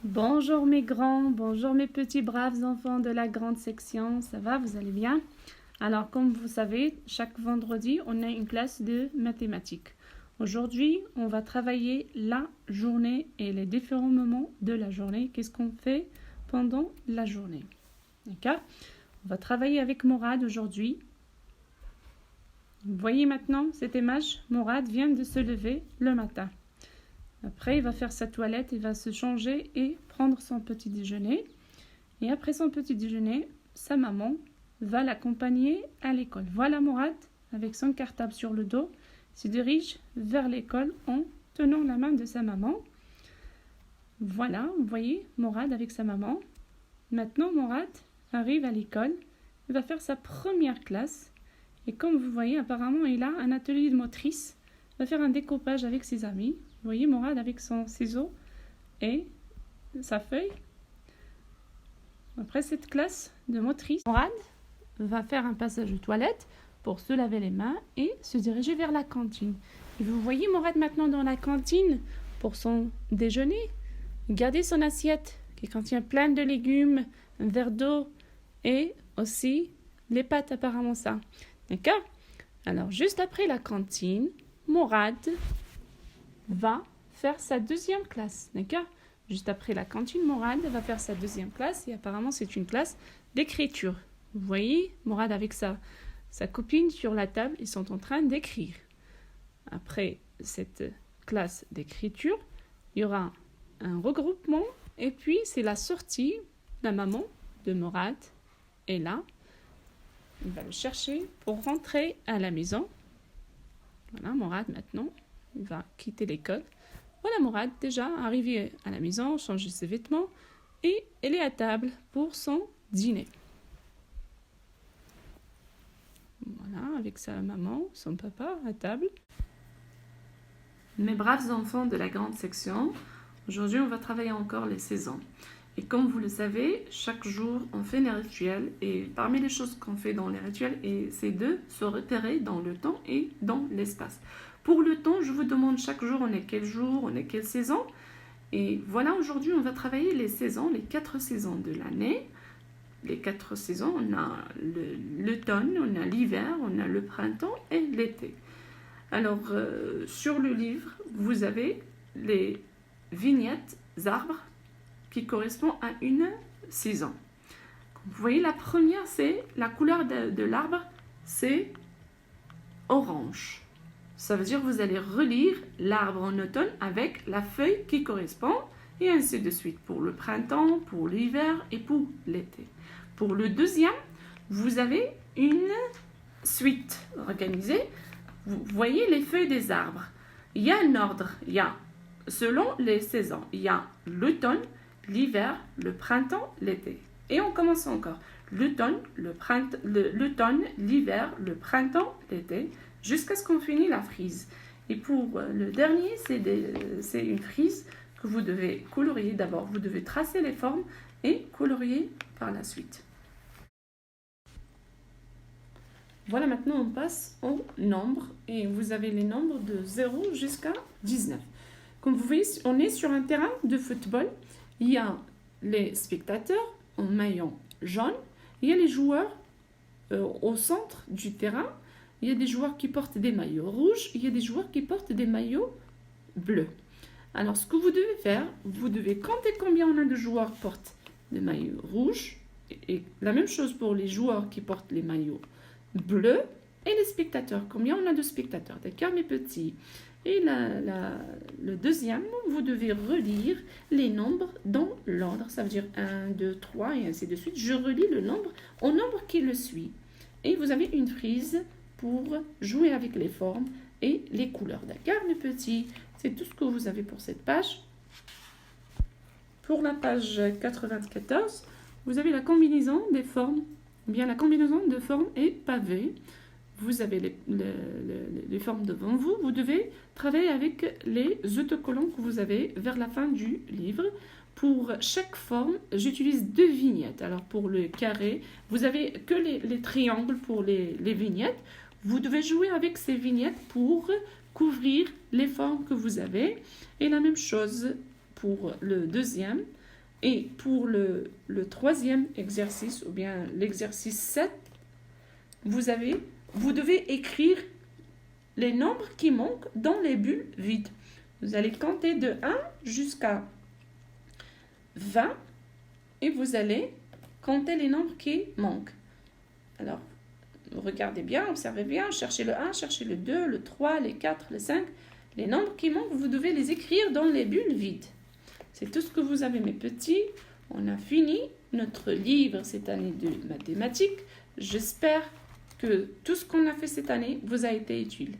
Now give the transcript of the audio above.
Bonjour mes grands, bonjour mes petits braves enfants de la grande section, ça va, vous allez bien? Alors comme vous savez, chaque vendredi, on a une classe de mathématiques. Aujourd'hui, on va travailler la journée et les différents moments de la journée. Qu'est-ce qu'on fait pendant la journée? D'accord? On va travailler avec Morad aujourd'hui. Vous voyez maintenant cette image? Morad vient de se lever le matin. Après, il va faire sa toilette, il va se changer et prendre son petit déjeuner. Et après son petit déjeuner, sa maman va l'accompagner à l'école. Voilà Morad, avec son cartable sur le dos, se dirige vers l'école en tenant la main de sa maman. Voilà, vous voyez Morad avec sa maman. Maintenant, Morad arrive à l'école, il va faire sa première classe. Et comme vous voyez, apparemment, il a un atelier de motrice. Il va faire un découpage avec ses amis. Vous voyez Morad avec son ciseau et sa feuille. Après cette classe de motrice, Morad va faire un passage aux toilettes pour se laver les mains et se diriger vers la cantine. Et vous voyez Morad maintenant dans la cantine pour son déjeuner. Regardez son assiette qui contient plein de légumes, un verre d'eau et aussi les pâtes apparemment ça. D'accord? Alors juste après la cantine, Morad va faire sa deuxième classe, d'accord? Juste après la cantine, Morad va faire sa deuxième classe et apparemment c'est une classe d'écriture. Vous voyez, Morad avec sa copine sur la table, ils sont en train d'écrire. Après cette classe d'écriture, il y aura un regroupement et puis c'est la sortie. La maman de Morad est là. Il va le chercher pour rentrer à la maison. Voilà, Morad maintenant. Il va quitter l'école. Voilà Morad déjà arrivé à la maison, changer ses vêtements et elle est à table pour son dîner. Voilà, avec sa maman, son papa à table. Mes braves enfants de la grande section, aujourd'hui on va travailler encore les saisons. Et comme vous le savez, chaque jour on fait des rituels et parmi les choses qu'on fait dans les rituels, c'est de se repérer dans le temps et dans l'espace. Pour le temps, je vous demande chaque jour, on est quel jour, on est quelle saison. Et voilà, aujourd'hui, on va travailler les saisons, les 4 saisons de l'année. Les 4 saisons, on a l'automne, on a l'hiver, on a le printemps et l'été. Alors, sur le livre, vous avez les vignettes arbres qui correspondent à une saison. Vous voyez, la première, c'est la couleur de l'arbre, c'est orange. Ça veut dire que vous allez relire l'arbre en automne avec la feuille qui correspond et ainsi de suite pour le printemps, pour l'hiver et pour l'été. Pour le deuxième, vous avez une suite organisée. Vous voyez les feuilles des arbres. Il y a un ordre, il y a selon les saisons. Il y a l'automne, l'hiver, le printemps, l'été. Et on commence encore. L'automne, l'hiver, le printemps, l'été, jusqu'à ce qu'on finisse la frise. Et pour le dernier, c'est une frise que vous devez colorier d'abord. Vous devez tracer les formes et colorier par la suite. Voilà, maintenant on passe aux nombres. Et vous avez les nombres de 0 jusqu'à 19. Comme vous voyez, on est sur un terrain de football. Il y a les spectateurs en maillot jaune. Il y a les joueurs au centre du terrain. Il y a des joueurs qui portent des maillots rouges. Il y a des joueurs qui portent des maillots bleus. Alors, ce que vous devez faire, vous devez compter combien on a de joueurs qui portent des maillots rouges. Et la même chose pour les joueurs qui portent les maillots bleus. Et les spectateurs, combien on a de spectateurs. D'accord, mes petits? Et le deuxième, vous devez relire les nombres dans l'ordre. Ça veut dire 1, 2, 3 et ainsi de suite. Je relis le nombre au nombre qui le suit. Et vous avez une frise pour jouer avec les formes et les couleurs. D'accord, mes petits? C'est tout ce que vous avez pour cette page. Pour la page 94, vous avez la combinaison des formes. Bien, la combinaison de formes est pavée. Vous avez les formes devant vous. Vous devez travailler avec les autocollants que vous avez vers la fin du livre. Pour chaque forme, j'utilise 2 vignettes. Alors, pour le carré, vous n'avez que les triangles pour les vignettes. Vous devez jouer avec ces vignettes pour couvrir les formes que vous avez. Et la même chose pour le deuxième. Et pour le troisième exercice, ou bien l'exercice 7, vous devez écrire les nombres qui manquent dans les bulles vides. Vous allez compter de 1 jusqu'à 20 et vous allez compter les nombres qui manquent. Alors, regardez bien, observez bien, cherchez le 1, cherchez le 2, le 3, les 4, le 5. Les nombres qui manquent, vous devez les écrire dans les bulles vides. C'est tout ce que vous avez, mes petits. On a fini notre livre cette année de mathématiques. J'espère que tout ce qu'on a fait cette année vous a été utile.